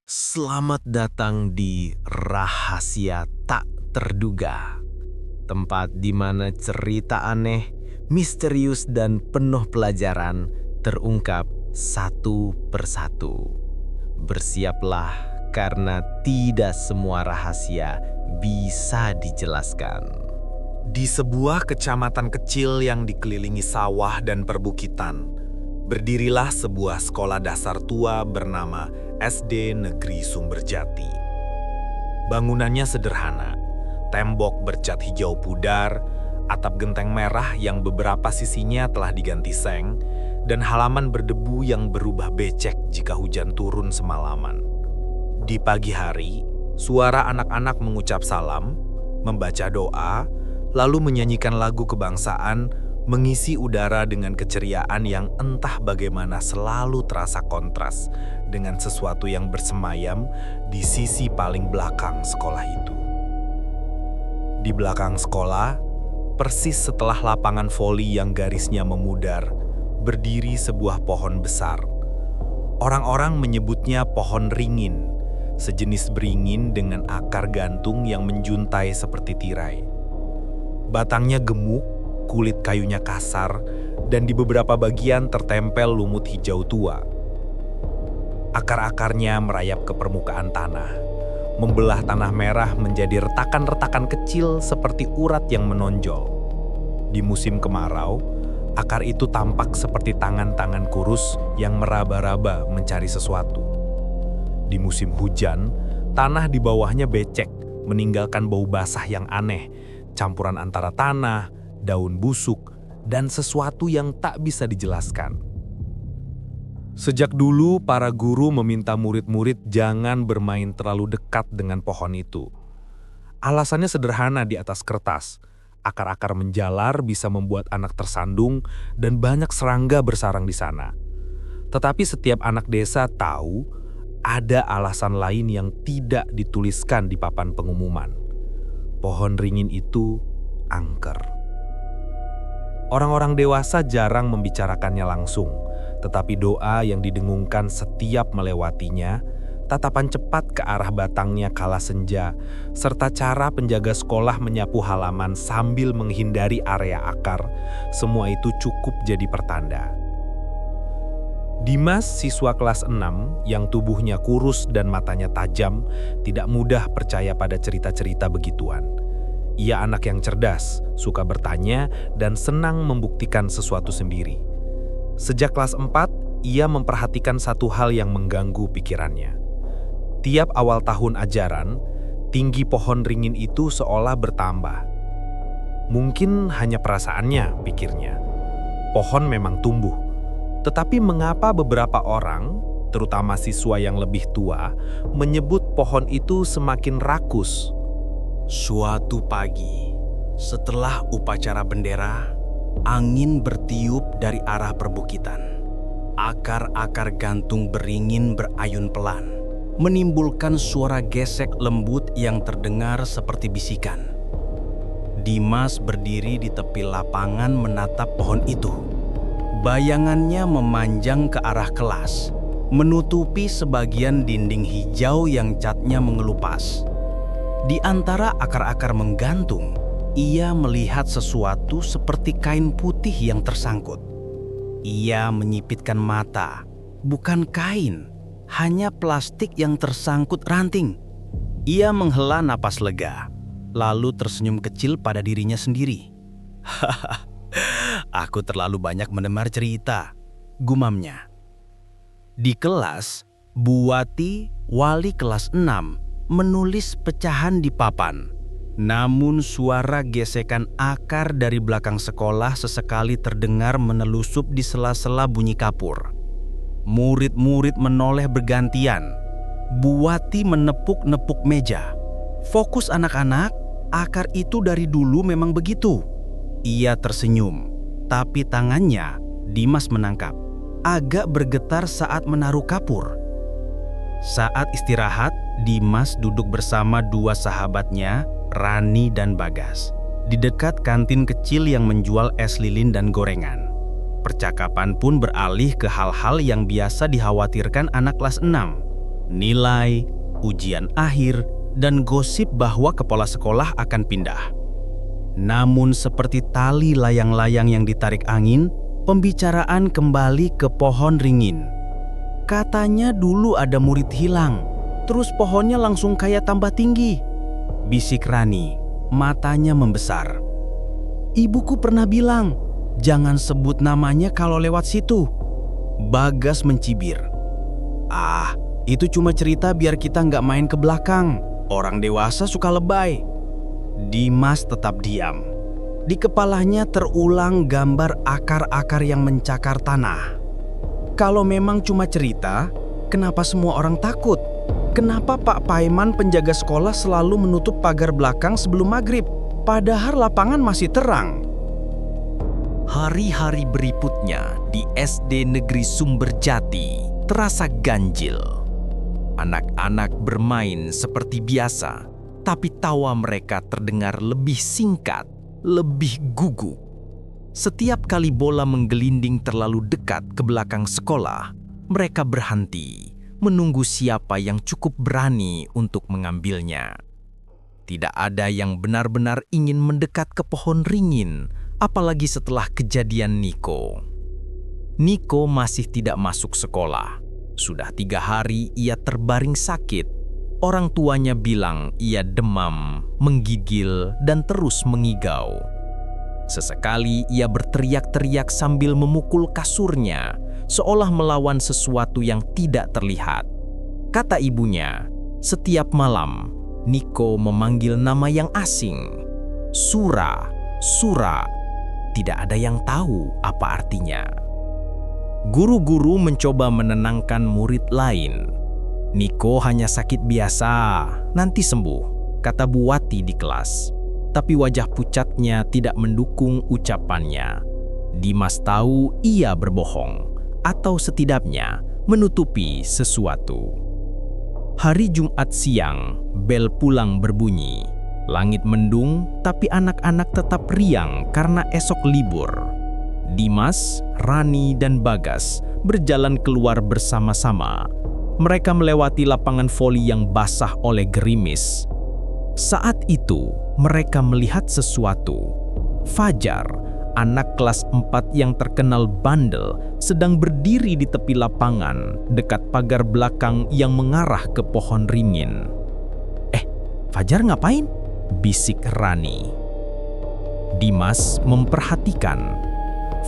Selamat datang di Rahasia Tak Terduga, tempat di mana cerita aneh, misterius, dan penuh pelajaran terungkap satu persatu. Bersiaplah karena tidak semua rahasia bisa dijelaskan. Di sebuah kecamatan kecil yang dikelilingi sawah dan perbukitan, berdirilah sebuah sekolah dasar tua bernama SD Negeri Sumberjati. Bangunannya sederhana, tembok bercat hijau pudar, atap genteng merah yang beberapa sisinya telah diganti seng, dan halaman berdebu yang berubah becek jika hujan turun semalaman. Di pagi hari, suara anak-anak mengucap salam, membaca doa, lalu menyanyikan lagu kebangsaan, mengisi udara dengan keceriaan yang entah bagaimana selalu terasa kontras dengan sesuatu yang bersemayam di sisi paling belakang sekolah itu. Di belakang sekolah, persis setelah lapangan voli yang garisnya memudar, berdiri sebuah pohon besar. Orang-orang menyebutnya pohon ringin, sejenis beringin dengan akar gantung yang menjuntai seperti tirai. Batangnya gemuk, kulit kayunya kasar, dan di beberapa bagian tertempel lumut hijau tua. Akar-akarnya merayap ke permukaan tanah, membelah tanah merah menjadi retakan-retakan kecil seperti urat yang menonjol. Di musim kemarau, akar itu tampak seperti tangan-tangan kurus yang meraba-raba mencari sesuatu. Di musim hujan, tanah di bawahnya becek, meninggalkan bau basah yang aneh, campuran antara tanah, daun busuk, dan sesuatu yang tak bisa dijelaskan. Sejak dulu, para guru meminta murid-murid jangan bermain terlalu dekat dengan pohon itu. Alasannya sederhana di atas kertas. Akar-akar menjalar bisa membuat anak tersandung dan banyak serangga bersarang di sana. Tetapi setiap anak desa tahu ada alasan lain yang tidak dituliskan di papan pengumuman. Pohon ringin itu angker. Orang-orang dewasa jarang membicarakannya langsung, tetapi doa yang didengungkan setiap melewatinya, tatapan cepat ke arah batangnya kala senja, serta cara penjaga sekolah menyapu halaman sambil menghindari area akar, semua itu cukup jadi pertanda. Dimas, siswa kelas 6 yang tubuhnya kurus dan matanya tajam, tidak mudah percaya pada cerita-cerita begituan. Ia anak yang cerdas, suka bertanya, dan senang membuktikan sesuatu sendiri. Sejak kelas 4, ia memperhatikan satu hal yang mengganggu pikirannya. Tiap awal tahun ajaran, tinggi pohon ringin itu seolah bertambah. Mungkin hanya perasaannya, pikirnya. Pohon memang tumbuh. Tetapi mengapa beberapa orang, terutama siswa yang lebih tua, menyebut pohon itu semakin rakus? Suatu pagi, setelah upacara bendera, angin bertiup dari arah perbukitan. Akar-akar gantung beringin berayun pelan, menimbulkan suara gesek lembut yang terdengar seperti bisikan. Dimas berdiri di tepi lapangan menatap pohon itu. Bayangannya memanjang ke arah kelas, menutupi sebagian dinding hijau yang catnya mengelupas. Di antara akar-akar menggantung, ia melihat sesuatu seperti kain putih yang tersangkut. Ia menyipitkan mata, bukan kain, hanya plastik yang tersangkut ranting. Ia menghela napas lega, lalu tersenyum kecil pada dirinya sendiri. Hahaha, aku terlalu banyak mendengar cerita, gumamnya. Di kelas, Bu Wati, wali kelas 6, menulis pecahan di papan. Namun suara gesekan akar dari belakang sekolah sesekali terdengar menelusup di sela-sela bunyi kapur. Murid-murid menoleh bergantian. Bu Wati menepuk-nepuk meja. Fokus anak-anak, akar itu dari dulu memang begitu. Ia tersenyum, tapi tangannya Dimas menangkap. Agak bergetar saat menaruh kapur. Saat istirahat, Dimas duduk bersama dua sahabatnya, Rani dan Bagas, di dekat kantin kecil yang menjual es lilin dan gorengan. Percakapan pun beralih ke hal-hal yang biasa dikhawatirkan anak kelas 6. nilai, ujian akhir, dan gosip bahwa kepala sekolah akan pindah. Namun seperti tali layang-layang yang ditarik angin, pembicaraan kembali ke pohon ringin. Katanya dulu ada murid hilang, terus pohonnya langsung kayak tambah tinggi. Bisik Rani, matanya membesar. Ibuku pernah bilang, jangan sebut namanya kalau lewat situ. Bagas mencibir. Ah, itu cuma cerita biar kita nggak main ke belakang. Orang dewasa suka lebay. Dimas tetap diam. Di kepalanya terulang gambar akar-akar yang mencakar tanah. Kalau memang cuma cerita, kenapa semua orang takut? Kenapa Pak Paiman penjaga sekolah selalu menutup pagar belakang sebelum maghrib? Padahal lapangan masih terang. Hari-hari berikutnya di SD Negeri Sumberjati terasa ganjil. Anak-anak bermain seperti biasa, tapi tawa mereka terdengar lebih singkat, lebih gugup. Setiap kali bola menggelinding terlalu dekat ke belakang sekolah, mereka berhenti, menunggu siapa yang cukup berani untuk mengambilnya. Tidak ada yang benar-benar ingin mendekat ke pohon ringin, apalagi setelah kejadian Niko. Niko masih tidak masuk sekolah. Sudah 3 hari ia terbaring sakit. Orang tuanya bilang ia demam, menggigil, dan terus mengigau. Sesekali ia berteriak-teriak sambil memukul kasurnya, seolah melawan sesuatu yang tidak terlihat. Kata ibunya, setiap malam Niko memanggil nama yang asing. Sura, Sura. Tidak ada yang tahu apa artinya. Guru-guru mencoba menenangkan murid lain. Niko hanya sakit biasa, nanti sembuh, kata Bu Wati di kelas. Tapi wajah pucatnya tidak mendukung ucapannya. Dimas tahu ia berbohong, atau setidaknya menutupi sesuatu. Hari Jumat siang, bel pulang berbunyi. Langit mendung, tapi anak-anak tetap riang karena esok libur. Dimas, Rani, dan Bagas berjalan keluar bersama-sama. Mereka melewati lapangan voli yang basah oleh gerimis. Saat itu, mereka melihat sesuatu. Fajar, anak kelas 4 yang terkenal bandel, sedang berdiri di tepi lapangan dekat pagar belakang yang mengarah ke pohon ringin. Fajar ngapain? Bisik Rani. Dimas memperhatikan.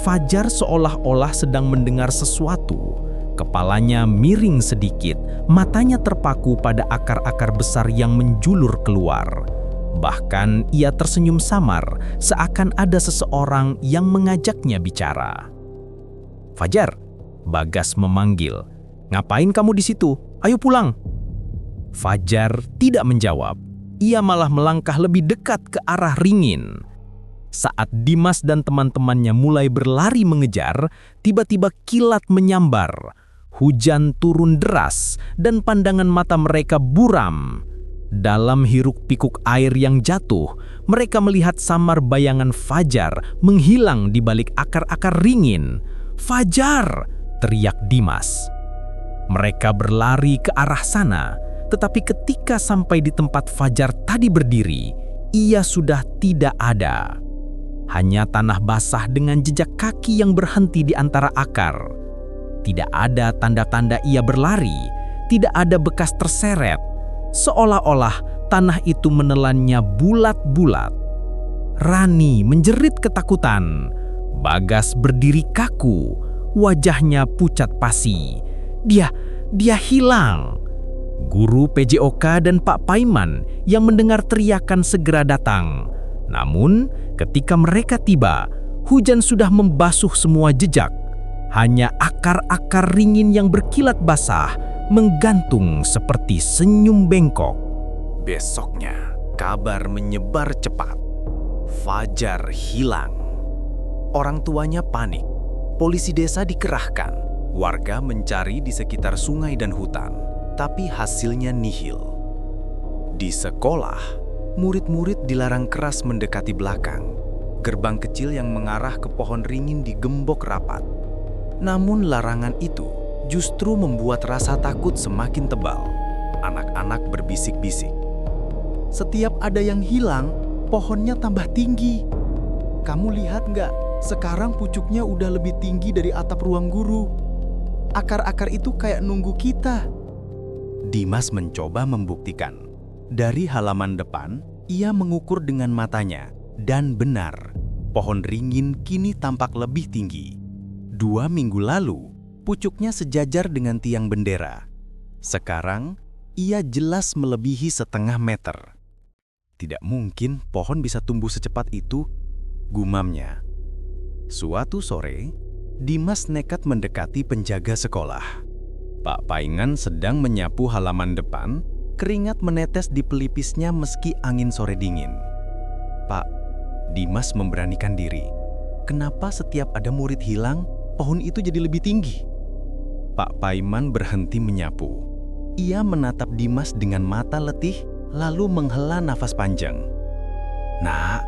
Fajar seolah-olah sedang mendengar sesuatu. Kepalanya miring sedikit, matanya terpaku pada akar-akar besar yang menjulur keluar. Bahkan ia tersenyum samar, seakan ada seseorang yang mengajaknya bicara. Fajar, Bagas memanggil. Ngapain kamu di situ? Ayo pulang. Fajar tidak menjawab. Ia malah melangkah lebih dekat ke arah ringin. Saat Dimas dan teman-temannya mulai berlari mengejar, tiba-tiba kilat menyambar. Hujan turun deras dan pandangan mata mereka buram. Dalam hiruk-pikuk air yang jatuh, mereka melihat samar bayangan Fajar menghilang di balik akar-akar ringin. "Fajar!" teriak Dimas. Mereka berlari ke arah sana, tetapi ketika sampai di tempat Fajar tadi berdiri, ia sudah tidak ada. Hanya tanah basah dengan jejak kaki yang berhenti di antara akar. Tidak ada tanda-tanda ia berlari, tidak ada bekas terseret. Seolah-olah tanah itu menelannya bulat-bulat. Rani menjerit ketakutan. Bagas berdiri kaku, wajahnya pucat pasi. Dia hilang. Guru PJOK dan Pak Paiman yang mendengar teriakan segera datang. Namun, ketika mereka tiba, hujan sudah membasuh semua jejak. Hanya akar-akar ringin yang berkilat basah menggantung seperti senyum bengkok. Besoknya, kabar menyebar cepat. Fajar hilang. Orang tuanya panik. Polisi desa dikerahkan. Warga mencari di sekitar sungai dan hutan, tapi hasilnya nihil. Di sekolah, murid-murid dilarang keras mendekati belakang. Gerbang kecil yang mengarah ke pohon ringin digembok rapat. Namun larangan itu justru membuat rasa takut semakin tebal. Anak-anak berbisik-bisik. Setiap ada yang hilang, pohonnya tambah tinggi. Kamu lihat nggak? Sekarang pucuknya udah lebih tinggi dari atap ruang guru. Akar-akar itu kayak nunggu kita. Dimas mencoba membuktikan. Dari halaman depan, ia mengukur dengan matanya. Dan benar, pohon ringin kini tampak lebih tinggi. 2 minggu lalu, pucuknya sejajar dengan tiang bendera. Sekarang, ia jelas melebihi setengah meter. Tidak mungkin pohon bisa tumbuh secepat itu, gumamnya. Suatu sore, Dimas nekat mendekati penjaga sekolah. Pak Paingan sedang menyapu halaman depan, keringat menetes di pelipisnya meski angin sore dingin. "Pak," Dimas memberanikan diri. "Kenapa setiap ada murid hilang, pohon itu jadi lebih tinggi?" Pak Paiman berhenti menyapu. Ia menatap Dimas dengan mata letih, lalu menghela nafas panjang. "Nak,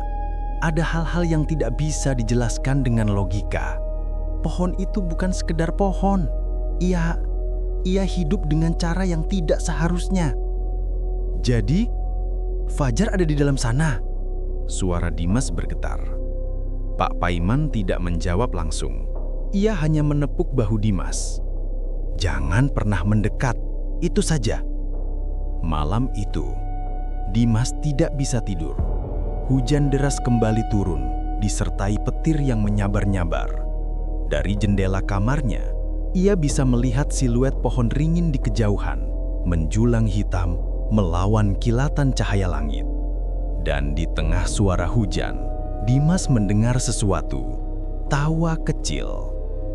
ada hal-hal yang tidak bisa dijelaskan dengan logika. Pohon itu bukan sekedar pohon. Ia hidup dengan cara yang tidak seharusnya." "Jadi, Fajar ada di dalam sana?" Suara Dimas bergetar. Pak Paiman tidak menjawab langsung. Ia hanya menepuk bahu Dimas. "Jangan pernah mendekat, itu saja." Malam itu, Dimas tidak bisa tidur. Hujan deras kembali turun, disertai petir yang menyabar-nyabar. Dari jendela kamarnya, ia bisa melihat siluet pohon ringin di kejauhan, menjulang hitam melawan kilatan cahaya langit. Dan di tengah suara hujan, Dimas mendengar sesuatu. Tawa kecil.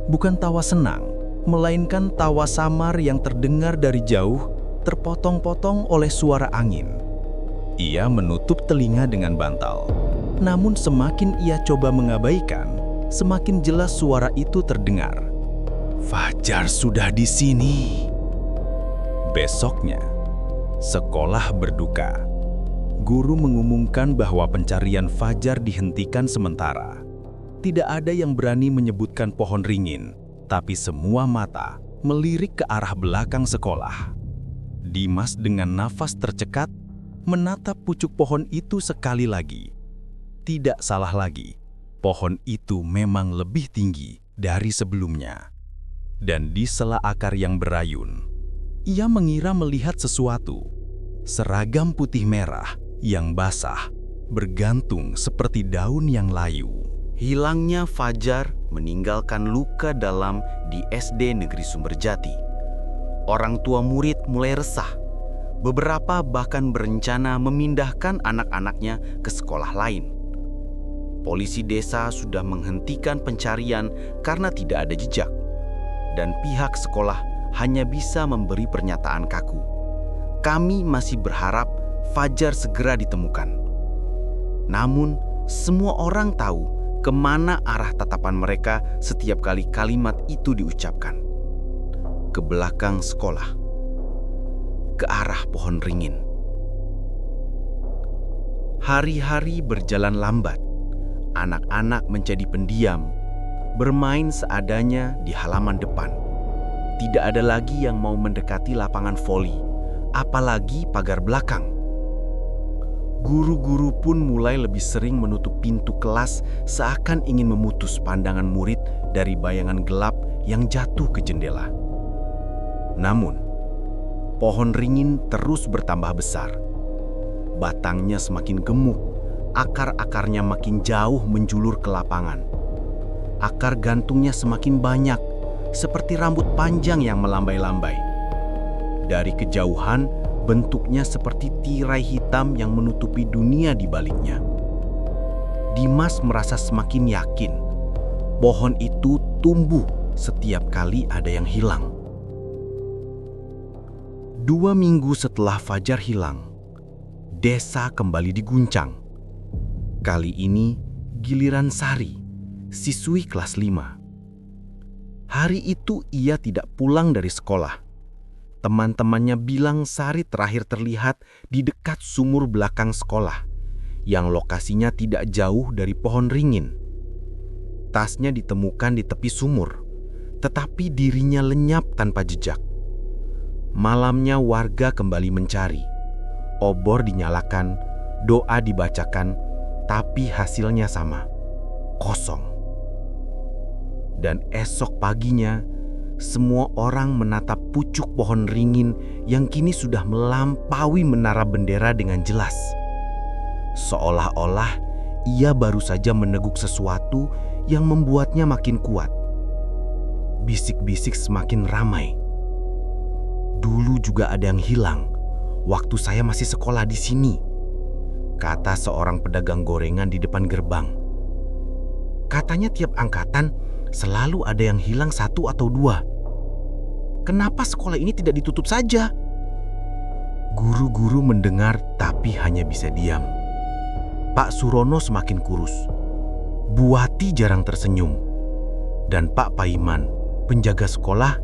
Bukan tawa senang, melainkan tawa samar yang terdengar dari jauh, terpotong-potong oleh suara angin. Ia menutup telinga dengan bantal. Namun semakin ia coba mengabaikan, semakin jelas suara itu terdengar. "Fajar sudah di sini." Besoknya, sekolah berduka. Guru mengumumkan bahwa pencarian Fajar dihentikan sementara. Tidak ada yang berani menyebutkan pohon ringin, tapi semua mata melirik ke arah belakang sekolah. Dimas dengan nafas tercekat menatap pucuk pohon itu sekali lagi. Tidak salah lagi. Pohon itu memang lebih tinggi dari sebelumnya. Dan di sela akar yang berayun, ia mengira melihat sesuatu. Seragam putih merah yang basah, bergantung seperti daun yang layu. Hilangnya Fajar meninggalkan luka dalam di SD Negeri Sumberjati. Orang tua murid mulai resah. Beberapa bahkan berencana memindahkan anak-anaknya ke sekolah lain. Polisi desa sudah menghentikan pencarian karena tidak ada jejak, dan pihak sekolah hanya bisa memberi pernyataan kaku. "Kami masih berharap Fajar segera ditemukan." Namun, semua orang tahu kemana arah tatapan mereka setiap kali kalimat itu diucapkan. Ke belakang sekolah, ke arah pohon ringin. Hari-hari berjalan lambat. Anak-anak menjadi pendiam, bermain seadanya di halaman depan. Tidak ada lagi yang mau mendekati lapangan voli, apalagi pagar belakang. Guru-guru pun mulai lebih sering menutup pintu kelas seakan ingin memutus pandangan murid dari bayangan gelap yang jatuh ke jendela. Namun, pohon ringin terus bertambah besar. Batangnya semakin gemuk, akar-akarnya makin jauh menjulur ke lapangan. Akar gantungnya semakin banyak, seperti rambut panjang yang melambai-lambai. Dari kejauhan, bentuknya seperti tirai hitam yang menutupi dunia di baliknya. Dimas merasa semakin yakin, pohon itu tumbuh setiap kali ada yang hilang. 2 minggu setelah Fajar hilang, desa kembali diguncang. Kali ini giliran Sari, siswi kelas 5. Hari itu ia tidak pulang dari sekolah. Teman-temannya bilang Sari terakhir terlihat di dekat sumur belakang sekolah, yang lokasinya tidak jauh dari pohon ringin. Tasnya ditemukan di tepi sumur, tetapi dirinya lenyap tanpa jejak. Malamnya warga kembali mencari. Obor dinyalakan, doa dibacakan, tapi hasilnya sama, kosong. Dan esok paginya, semua orang menatap pucuk pohon ringin yang kini sudah melampaui menara bendera dengan jelas. Seolah-olah ia baru saja meneguk sesuatu yang membuatnya makin kuat. Bisik-bisik semakin ramai. Dulu juga ada yang hilang waktu saya masih sekolah di sini, kata seorang pedagang gorengan di depan gerbang. Katanya tiap angkatan selalu ada yang hilang 1 atau 2. Kenapa sekolah ini tidak ditutup saja? Guru-guru mendengar tapi hanya bisa diam. Pak Surono semakin kurus. Bu Wati jarang tersenyum. Dan Pak Paiman, penjaga sekolah,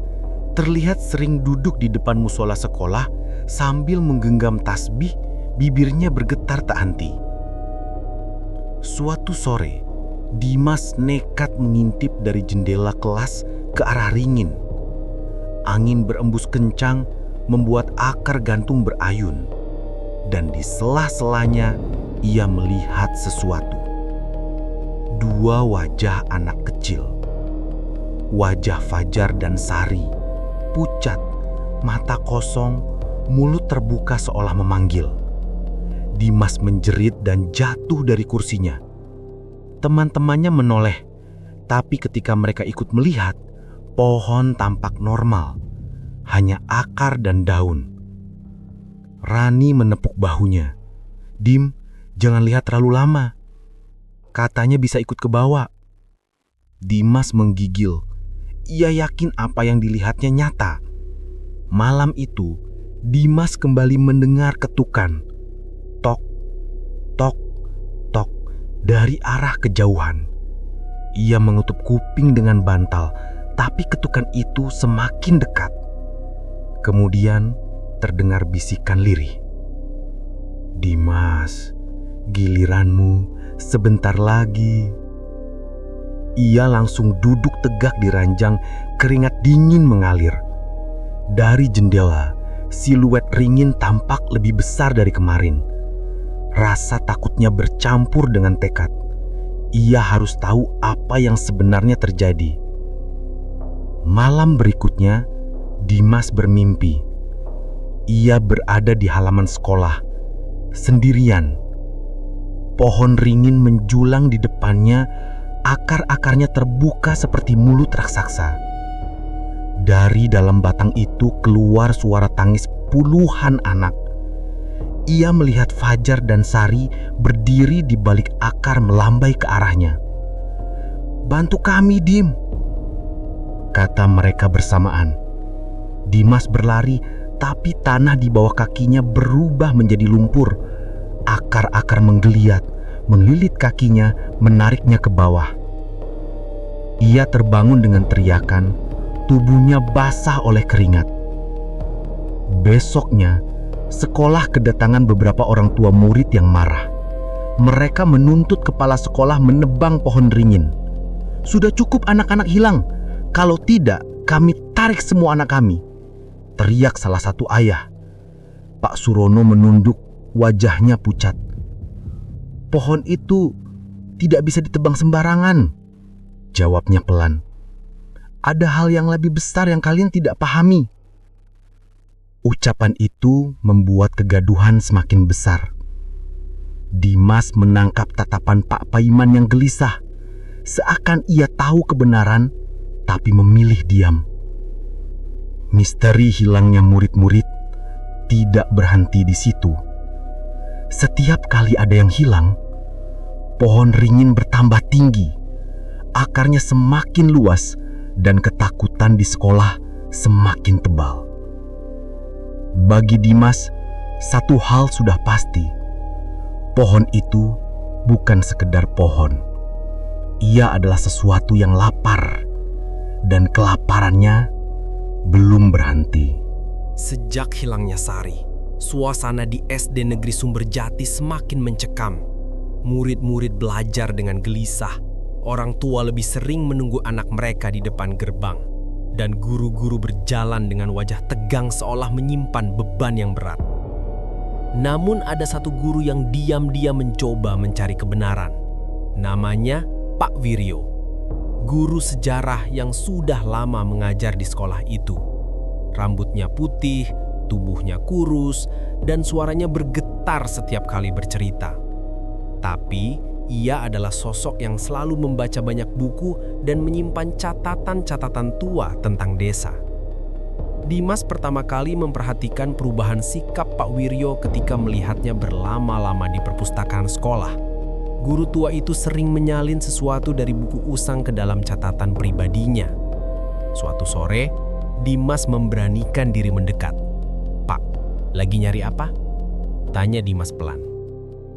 terlihat sering duduk di depan musola sekolah sambil menggenggam tasbih, bibirnya bergetar tak henti. Suatu sore, Dimas nekat mengintip dari jendela kelas ke arah ringin. Angin berembus kencang membuat akar gantung berayun. Dan di sela-selanya ia melihat sesuatu. 2 wajah anak kecil. Wajah Fajar dan Sari, pucat, mata kosong, mulut terbuka seolah memanggil. Dimas menjerit dan jatuh dari kursinya. Teman-temannya menoleh, tapi ketika mereka ikut melihat, pohon tampak normal, hanya akar dan daun. Rani menepuk bahunya. "Dim, jangan lihat terlalu lama. Katanya bisa ikut ke bawah." Dimas menggigil. Ia yakin apa yang dilihatnya nyata. Malam itu, Dimas kembali mendengar ketukan. Tok, tok, tok dari arah kejauhan. Ia menutup kuping dengan bantal, tapi ketukan itu semakin dekat. Kemudian terdengar bisikan lirih. "Dimas, giliranmu sebentar lagi." Ia langsung duduk tegak di ranjang, keringat dingin mengalir. Dari jendela, siluet ringin tampak lebih besar dari kemarin. Rasa takutnya bercampur dengan tekad. Ia harus tahu apa yang sebenarnya terjadi. Malam berikutnya, Dimas bermimpi. Ia berada di halaman sekolah, sendirian. Pohon ringin menjulang di depannya, akar-akarnya terbuka seperti mulut raksasa. Dari dalam batang itu keluar suara tangis puluhan anak. Ia melihat Fajar dan Sari berdiri di balik akar melambai ke arahnya. "Bantu kami, Dim," kata mereka bersamaan. Dimas berlari, tapi tanah di bawah kakinya berubah menjadi lumpur. Akar-akar menggeliat, melilit kakinya, menariknya ke bawah. Ia terbangun dengan teriakan, tubuhnya basah oleh keringat. Besoknya, sekolah kedatangan beberapa orang tua murid yang marah. Mereka menuntut kepala sekolah menebang pohon ringin. "Sudah cukup anak-anak hilang. Kalau tidak, kami tarik semua anak kami," teriak salah satu ayah. Pak Surono menunduk, wajahnya pucat. "Pohon itu tidak bisa ditebang sembarangan," jawabnya pelan. "Ada hal yang lebih besar yang kalian tidak pahami." Ucapan itu membuat kegaduhan semakin besar. Dimas menangkap tatapan Pak Paiman yang gelisah, seakan ia tahu kebenaran tapi memilih diam. Misteri hilangnya murid-murid tidak berhenti di situ. Setiap kali ada yang hilang, pohon ringin bertambah tinggi, akarnya semakin luas, dan ketakutan di sekolah semakin tebal. Bagi Dimas, satu hal sudah pasti. Pohon itu bukan sekedar pohon. Ia adalah sesuatu yang lapar, dan kelaparannya belum berhenti. Sejak hilangnya Sari, suasana di SD Negeri Sumberjati semakin mencekam. Murid-murid belajar dengan gelisah. Orang tua lebih sering menunggu anak mereka di depan gerbang. dan guru-guru berjalan dengan wajah tegang seolah menyimpan beban yang berat. Namun ada satu guru yang diam-diam mencoba mencari kebenaran. Namanya Pak Wiryo, guru sejarah yang sudah lama mengajar di sekolah itu. Rambutnya putih, tubuhnya kurus, dan suaranya bergetar setiap kali bercerita. Tapi ia adalah sosok yang selalu membaca banyak buku dan menyimpan catatan-catatan tua tentang desa. Dimas pertama kali memperhatikan perubahan sikap Pak Wiryo ketika melihatnya berlama-lama di perpustakaan sekolah. Guru tua itu sering menyalin sesuatu dari buku usang ke dalam catatan pribadinya. Suatu sore, Dimas memberanikan diri mendekat. "Pak, lagi nyari apa?" tanya Dimas pelan.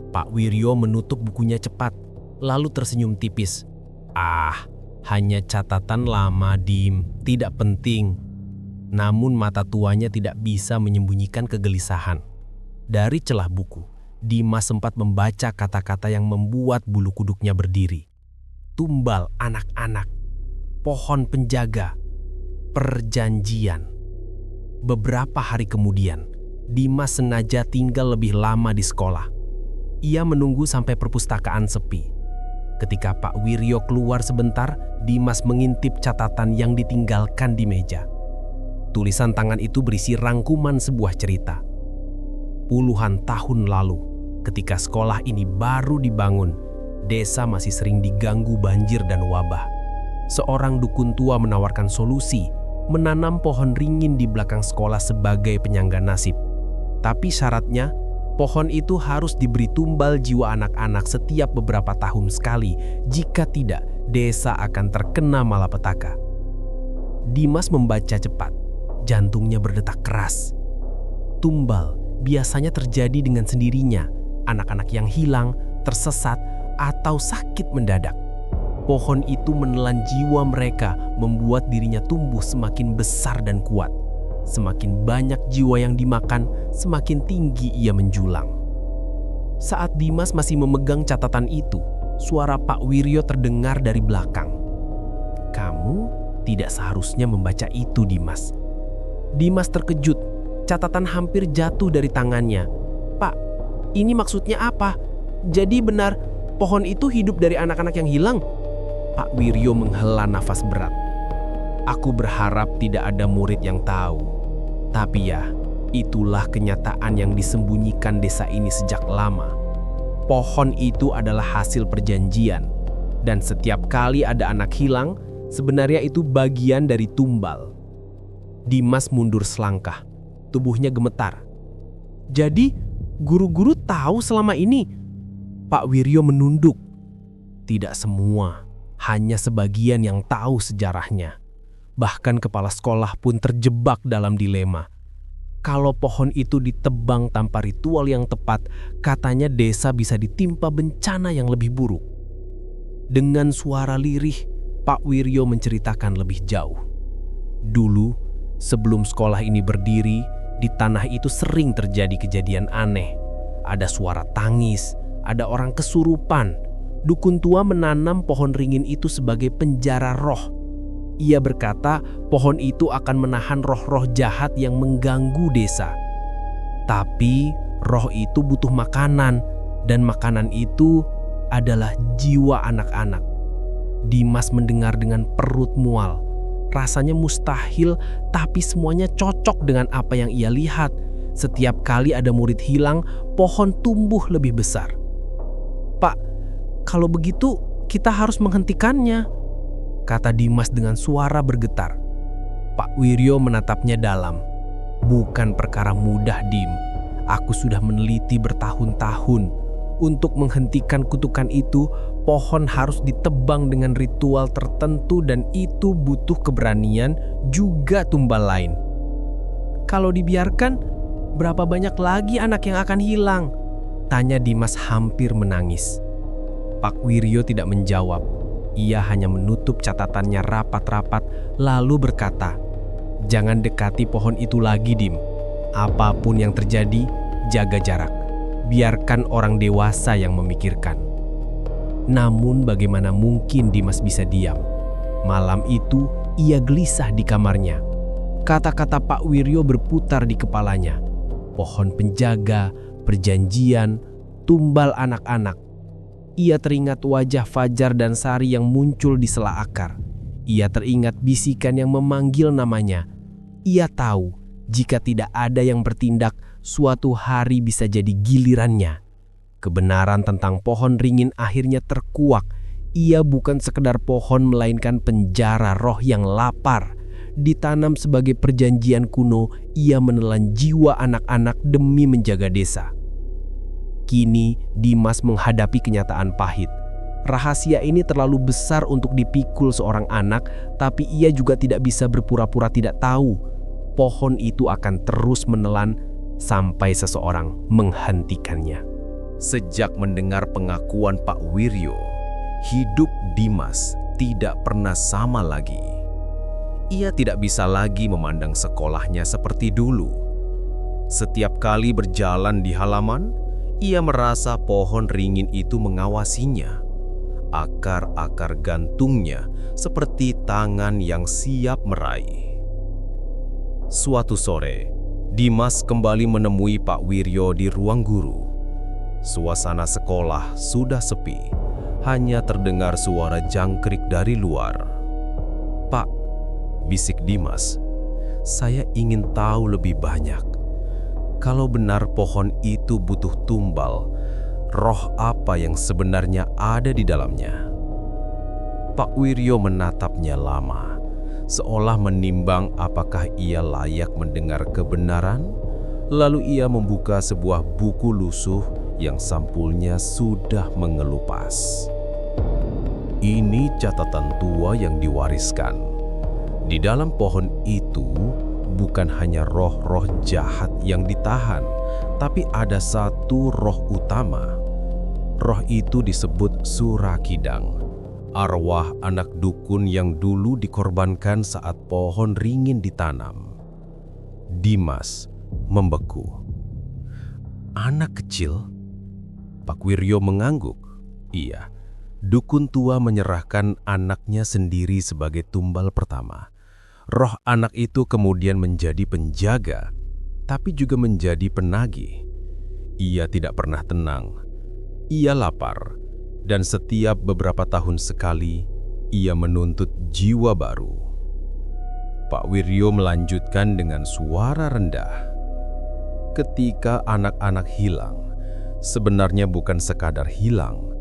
Pak Wiryo menutup bukunya cepat, lalu tersenyum tipis. "Ah, hanya catatan lama, Dim, tidak penting." Namun mata tuanya tidak bisa menyembunyikan kegelisahan. Dari celah buku, Dimas sempat membaca kata-kata yang membuat bulu kuduknya berdiri. Tumbal anak-anak, pohon penjaga, perjanjian. Beberapa hari kemudian, Dimas sengaja tinggal lebih lama di sekolah. Ia menunggu sampai perpustakaan sepi. Ketika Pak Wiryo keluar sebentar, Dimas mengintip catatan yang ditinggalkan di meja. Tulisan tangan itu berisi rangkuman sebuah cerita. Puluhan tahun lalu, ketika sekolah ini baru dibangun, desa masih sering diganggu banjir dan wabah. Seorang dukun tua menawarkan solusi, menanam pohon ringin di belakang sekolah sebagai penyangga nasib. Tapi syaratnya, pohon itu harus diberi tumbal jiwa anak-anak setiap beberapa tahun sekali. Jika tidak, desa akan terkena malapetaka. Dimas membaca cepat. Jantungnya berdetak keras. Tumbal biasanya terjadi dengan sendirinya, anak-anak yang hilang, tersesat, atau sakit mendadak. Pohon itu menelan jiwa mereka, membuat dirinya tumbuh semakin besar dan kuat. Semakin banyak jiwa yang dimakan, semakin tinggi ia menjulang. Saat Dimas masih memegang catatan itu, suara Pak Wiryo terdengar dari belakang. "Kamu tidak seharusnya membaca itu, Dimas." Dimas terkejut, catatan hampir jatuh dari tangannya. "Pak, ini maksudnya apa? Jadi benar, pohon itu hidup dari anak-anak yang hilang?" Pak Wiryo menghela nafas berat. "Aku berharap tidak ada murid yang tahu. Tapi ya, itulah kenyataan yang disembunyikan desa ini sejak lama. Pohon itu adalah hasil perjanjian. Dan setiap kali ada anak hilang, sebenarnya itu bagian dari tumbal." Dimas mundur selangkah, tubuhnya gemetar. "Jadi, guru-guru tahu selama ini?" Pak Wiryo menunduk. "Tidak semua, hanya sebagian yang tahu sejarahnya. Bahkan kepala sekolah pun terjebak dalam dilema. Kalau pohon itu ditebang tanpa ritual yang tepat, katanya desa bisa ditimpa bencana yang lebih buruk." Dengan suara lirih, Pak Wiryo menceritakan lebih jauh. "Dulu, sebelum sekolah ini berdiri, di tanah itu sering terjadi kejadian aneh. Ada suara tangis, ada orang kesurupan. Dukun tua menanam pohon ringin itu sebagai penjara roh. Ia berkata pohon itu akan menahan roh-roh jahat yang mengganggu desa. Tapi roh itu butuh makanan, dan makanan itu adalah jiwa anak-anak." Dimas mendengar dengan perut mual. Rasanya mustahil, tapi semuanya cocok dengan apa yang ia lihat. Setiap kali ada murid hilang, pohon tumbuh lebih besar. "Pak, kalau begitu kita harus menghentikannya," kata Dimas dengan suara bergetar. Pak Wiryo menatapnya dalam. "Bukan perkara mudah, Dim. Aku sudah meneliti bertahun-tahun. Untuk menghentikan kutukan itu, pohon harus ditebang dengan ritual tertentu dan itu butuh keberanian juga tumbal lain. Kalau dibiarkan, berapa banyak lagi anak yang akan hilang?" tanya Dimas hampir menangis. Pak Wiryo tidak menjawab. Ia hanya menutup catatannya rapat-rapat lalu berkata, "Jangan dekati pohon itu lagi, Dim. Apapun yang terjadi, jaga jarak. Biarkan orang dewasa yang memikirkan." Namun bagaimana mungkin Dimas bisa diam? Malam itu Ia gelisah di kamarnya. Kata-kata Pak Wiryo berputar di kepalanya. Pohon penjaga, perjanjian, tumbal anak-anak. Ia teringat wajah Fajar dan Sari yang muncul di sela akar. Ia teringat bisikan yang memanggil namanya. Ia tahu jika tidak ada yang bertindak, suatu hari bisa jadi gilirannya. Kebenaran tentang pohon ringin akhirnya terkuak. Ia bukan sekedar pohon melainkan penjara roh yang lapar. Ditanam sebagai perjanjian kuno, ia menelan jiwa anak-anak demi menjaga desa. Kini Dimas menghadapi kenyataan pahit. Rahasia ini terlalu besar untuk dipikul seorang anak, tapi ia juga tidak bisa berpura-pura tidak tahu. Pohon itu akan terus menelan sampai seseorang menghentikannya. Sejak mendengar pengakuan Pak Wiryo, hidup Dimas tidak pernah sama lagi. Ia tidak bisa lagi memandang sekolahnya seperti dulu. Setiap kali berjalan di halaman, ia merasa pohon ringin itu mengawasinya. Akar-akar gantungnya seperti tangan yang siap meraih. Suatu sore, Dimas kembali menemui Pak Wiryo di ruang guru. Suasana sekolah sudah sepi, hanya terdengar suara jangkrik dari luar. "Pak," bisik Dimas, "saya ingin tahu lebih banyak. Kalau benar pohon itu butuh tumbal, roh apa yang sebenarnya ada di dalamnya?" Pak Wiryo menatapnya lama, seolah menimbang apakah ia layak mendengar kebenaran. Lalu ia membuka sebuah buku lusuh yang sampulnya sudah mengelupas. Ini catatan tua yang diwariskan. Di dalam pohon itu bukan hanya roh-roh jahat yang ditahan, tapi ada satu roh utama. Roh itu disebut Surakidang, arwah anak dukun yang dulu dikorbankan saat pohon ringin ditanam. Dimas membeku. "Anak kecil?" Pak Wiryo mengangguk. Iya, dukun tua menyerahkan anaknya sendiri sebagai tumbal pertama. Roh anak itu kemudian menjadi penjaga, tapi juga menjadi penagih. Ia tidak pernah tenang. Ia lapar, dan setiap beberapa tahun sekali, ia menuntut jiwa baru. Pak Wiryo melanjutkan dengan suara rendah. Ketika anak-anak hilang, sebenarnya bukan sekadar hilang.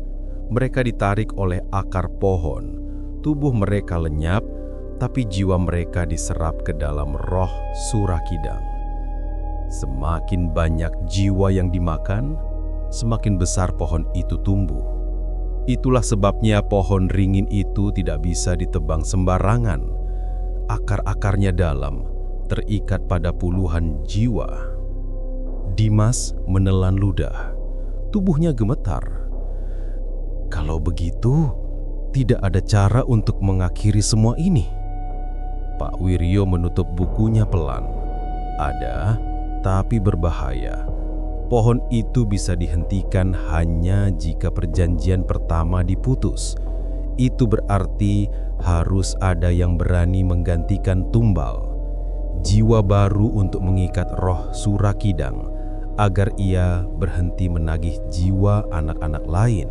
Mereka ditarik oleh akar pohon. Tubuh mereka lenyap, tapi jiwa mereka diserap ke dalam roh Surakidang. Semakin banyak jiwa yang dimakan, semakin besar pohon itu tumbuh. Itulah sebabnya pohon ringin itu tidak bisa ditebang sembarangan. Akar-akarnya dalam, terikat pada puluhan jiwa. Dimas menelan ludah. Tubuhnya gemetar. Kalau begitu, tidak ada cara untuk mengakhiri semua ini. Pak Wiryo menutup bukunya pelan. Ada, tapi berbahaya. Pohon itu bisa dihentikan hanya jika perjanjian pertama diputus. Itu berarti harus ada yang berani menggantikan tumbal. Jiwa baru untuk mengikat roh Surakidang, agar ia berhenti menagih jiwa anak-anak lain.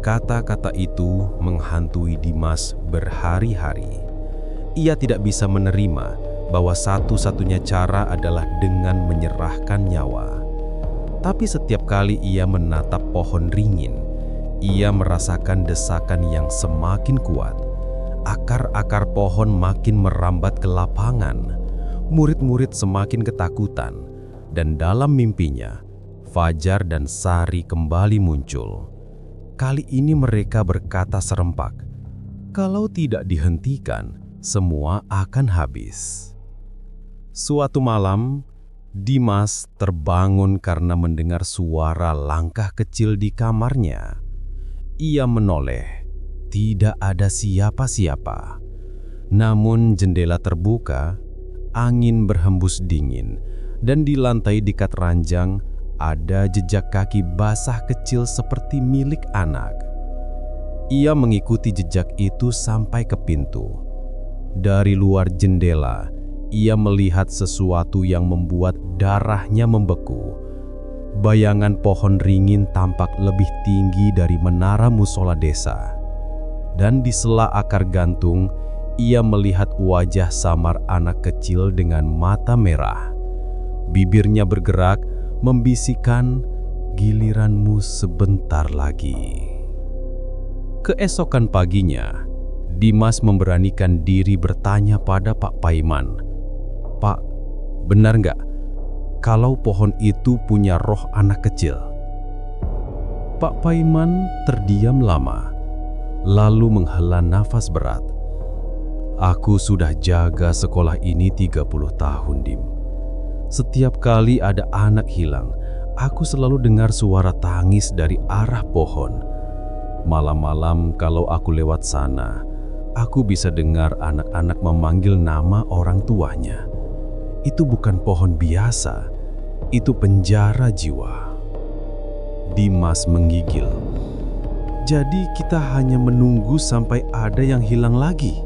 Kata-kata itu menghantui Dimas berhari-hari. Ia tidak bisa menerima bahwa satu-satunya cara adalah dengan menyerahkan nyawa. Tapi setiap kali ia menatap pohon ringin, ia merasakan desakan yang semakin kuat. Akar-akar pohon makin merambat ke lapangan. Murid-murid semakin ketakutan. Dan dalam mimpinya, Fajar dan Sari kembali muncul. Kali ini mereka berkata serempak, kalau tidak dihentikan, semua akan habis. Suatu malam, Dimas terbangun karena mendengar suara langkah kecil di kamarnya. Ia menoleh, tidak ada siapa-siapa. Namun jendela terbuka, angin berhembus dingin, dan di lantai dekat ranjang ada jejak kaki basah kecil seperti milik anak. Ia mengikuti jejak itu sampai ke pintu. Dari luar jendela, ia melihat sesuatu yang membuat darahnya membeku. Bayangan pohon ringin tampak lebih tinggi dari menara musola desa. Dan di sela akar gantung, ia melihat wajah samar anak kecil dengan mata merah. Bibirnya bergerak, membisikkan, "Giliranmu sebentar lagi." Keesokan paginya, Dimas memberanikan diri bertanya pada Pak Paiman, "Pak, benar nggak kalau pohon itu punya roh anak kecil?" Pak Paiman terdiam lama, lalu menghela nafas berat. "Aku sudah jaga sekolah ini 30 tahun, Dim. Setiap kali ada anak hilang, aku selalu dengar suara tangis dari arah pohon. Malam-malam kalau aku lewat sana, aku bisa dengar anak-anak memanggil nama orang tuanya. Itu bukan pohon biasa, itu penjara jiwa." Dimas menggigil. "Jadi kita hanya menunggu sampai ada yang hilang lagi?"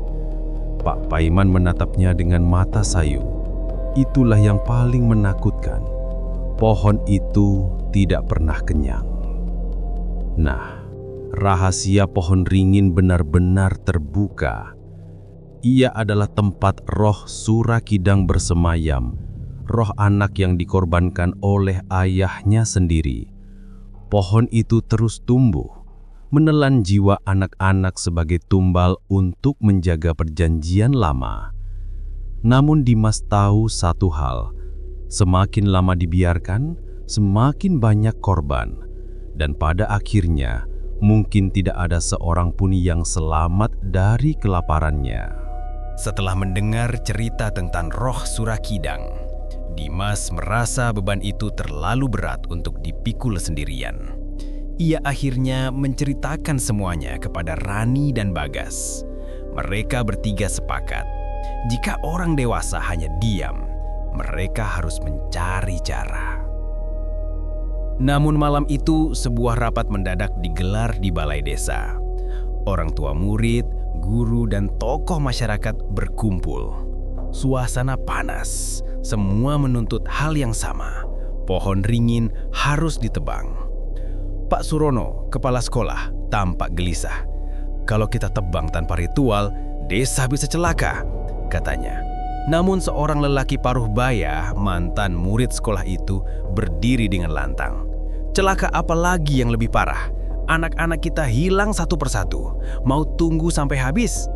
Pak Paiman menatapnya dengan mata sayu. "Itulah yang paling menakutkan. Pohon itu tidak pernah kenyang." Nah, rahasia pohon ringin benar-benar terbuka. Ia adalah tempat roh Surakidang bersemayam, roh anak yang dikorbankan oleh ayahnya sendiri. Pohon itu terus tumbuh, menelan jiwa anak-anak sebagai tumbal untuk menjaga perjanjian lama. Namun Dimas tahu satu hal, semakin lama dibiarkan, semakin banyak korban. Dan pada akhirnya, mungkin tidak ada seorang pun yang selamat dari kelaparannya. Setelah mendengar cerita tentang roh Surakidang, Dimas merasa beban itu terlalu berat untuk dipikul sendirian. Ia akhirnya menceritakan semuanya kepada Rani dan Bagas. Mereka bertiga sepakat, jika orang dewasa hanya diam, mereka harus mencari cara. Namun malam itu sebuah rapat mendadak digelar di balai desa. Orang tua murid, guru, dan tokoh masyarakat berkumpul. Suasana panas, semua menuntut hal yang sama. Pohon ringin harus ditebang. Pak Surono, kepala sekolah, tampak gelisah. "Kalau kita tebang tanpa ritual, desa bisa celaka," katanya. Namun seorang lelaki paruh baya, mantan murid sekolah itu, berdiri dengan lantang. "Celaka apa lagi yang lebih parah? Anak-anak kita hilang satu persatu. Mau tunggu sampai habis?"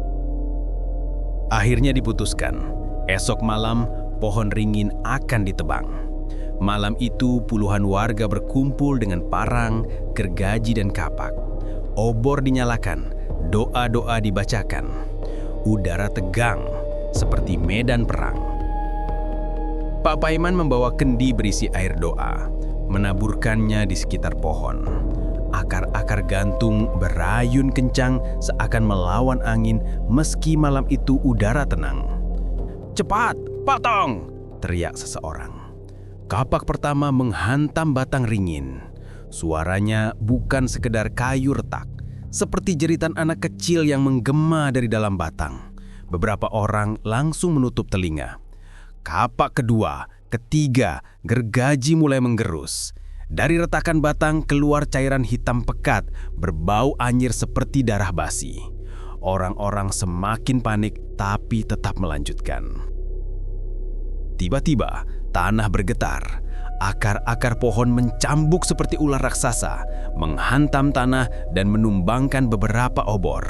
Akhirnya diputuskan, esok malam pohon ringin akan ditebang. Malam itu puluhan warga berkumpul dengan parang, gergaji, dan kapak. Obor dinyalakan, doa-doa dibacakan. Udara tegang, seperti medan perang. Pak Paiman membawa kendi berisi air doa, menaburkannya di sekitar pohon. Akar-akar gantung berayun kencang seakan melawan angin meski malam itu udara tenang. "Cepat, potong!" teriak seseorang. Kapak pertama menghantam batang ringin. Suaranya bukan sekedar kayu retak, seperti jeritan anak kecil yang menggema dari dalam batang. Beberapa orang langsung menutup telinga. Kapak kedua, ketiga, gergaji mulai menggerus. Dari retakan batang keluar cairan hitam pekat, berbau anyir seperti darah basi. Orang-orang semakin panik tapi tetap melanjutkan. Tiba-tiba, tanah bergetar. Akar-akar pohon mencambuk seperti ular raksasa, menghantam tanah dan menumbangkan beberapa obor.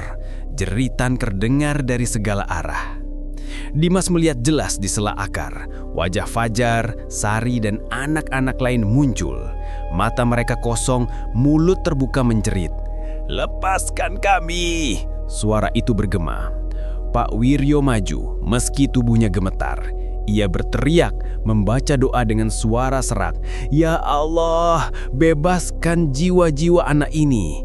Jeritan terdengar dari segala arah. Dimas melihat jelas di sela akar. Wajah Fajar, Sari, dan anak-anak lain muncul. Mata mereka kosong, mulut terbuka menjerit. "Lepaskan kami!" Suara itu bergema. Pak Wiryo maju, meski tubuhnya gemetar. Ia berteriak, membaca doa dengan suara serak. "Ya Allah, bebaskan jiwa-jiwa anak ini."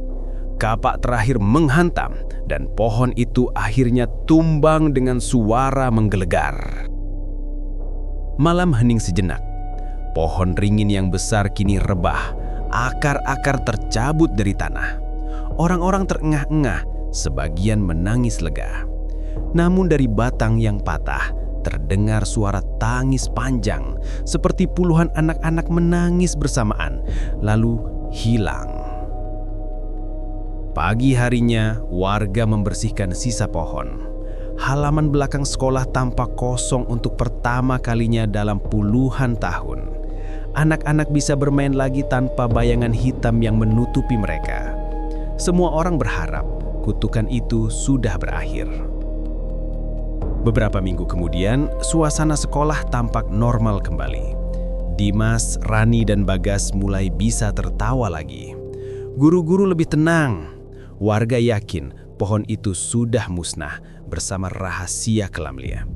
Kapak terakhir menghantam, dan pohon itu akhirnya tumbang dengan suara menggelegar. Malam hening sejenak. Pohon ringin yang besar kini rebah, akar-akar tercabut dari tanah. Orang-orang terengah-engah, sebagian menangis lega. Namun dari batang yang patah, terdengar suara tangis panjang, seperti puluhan anak-anak menangis bersamaan, lalu hilang. Pagi harinya, warga membersihkan sisa pohon. Halaman belakang sekolah tampak kosong untuk pertama kalinya dalam puluhan tahun. Anak-anak bisa bermain lagi tanpa bayangan hitam yang menutupi mereka. Semua orang berharap kutukan itu sudah berakhir. Beberapa minggu kemudian, suasana sekolah tampak normal kembali. Dimas, Rani, dan Bagas mulai bisa tertawa lagi. Guru-guru lebih tenang. Warga yakin pohon itu sudah musnah bersama rahasia kelamnya.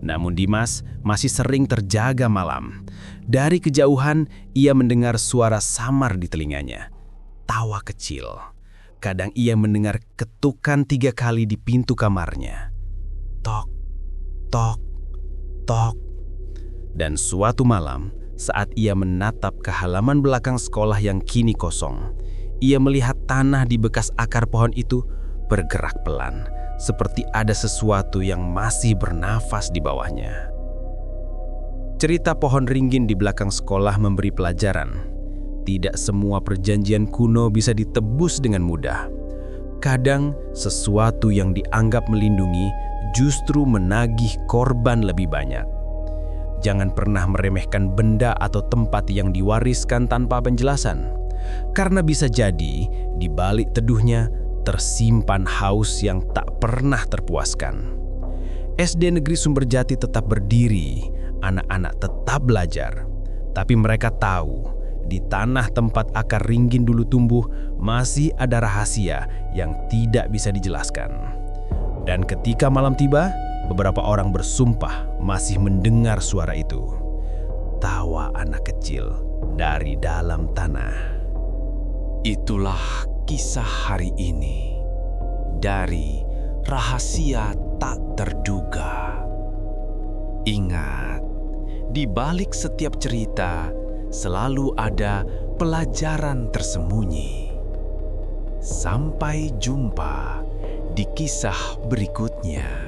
Namun Dimas masih sering terjaga malam. Dari kejauhan, ia mendengar suara samar di telinganya. Tawa kecil. Kadang ia mendengar ketukan 3 kali di pintu kamarnya. Tok, tok, tok. Dan suatu malam, saat ia menatap ke halaman belakang sekolah yang kini kosong, ia melihat tanah di bekas akar pohon itu bergerak pelan, seperti ada sesuatu yang masih bernafas di bawahnya. Cerita pohon ringgin di belakang sekolah memberi pelajaran. Tidak semua perjanjian kuno bisa ditebus dengan mudah. Kadang sesuatu yang dianggap melindungi justru menagih korban lebih banyak. Jangan pernah meremehkan benda atau tempat yang diwariskan tanpa penjelasan. Karena bisa jadi di balik teduhnya tersimpan haus yang tak pernah terpuaskan. SD Negeri Sumberjati tetap berdiri, anak-anak tetap belajar. Tapi mereka tahu, di tanah tempat akar ringgin dulu tumbuh, masih ada rahasia yang tidak bisa dijelaskan. Dan ketika malam tiba, beberapa orang bersumpah masih mendengar suara itu. Tawa anak kecil dari dalam tanah. Itulah kisah hari ini dari rahasia tak terduga. Ingat, di balik setiap cerita selalu ada pelajaran tersembunyi. Sampai jumpa di kisah berikutnya.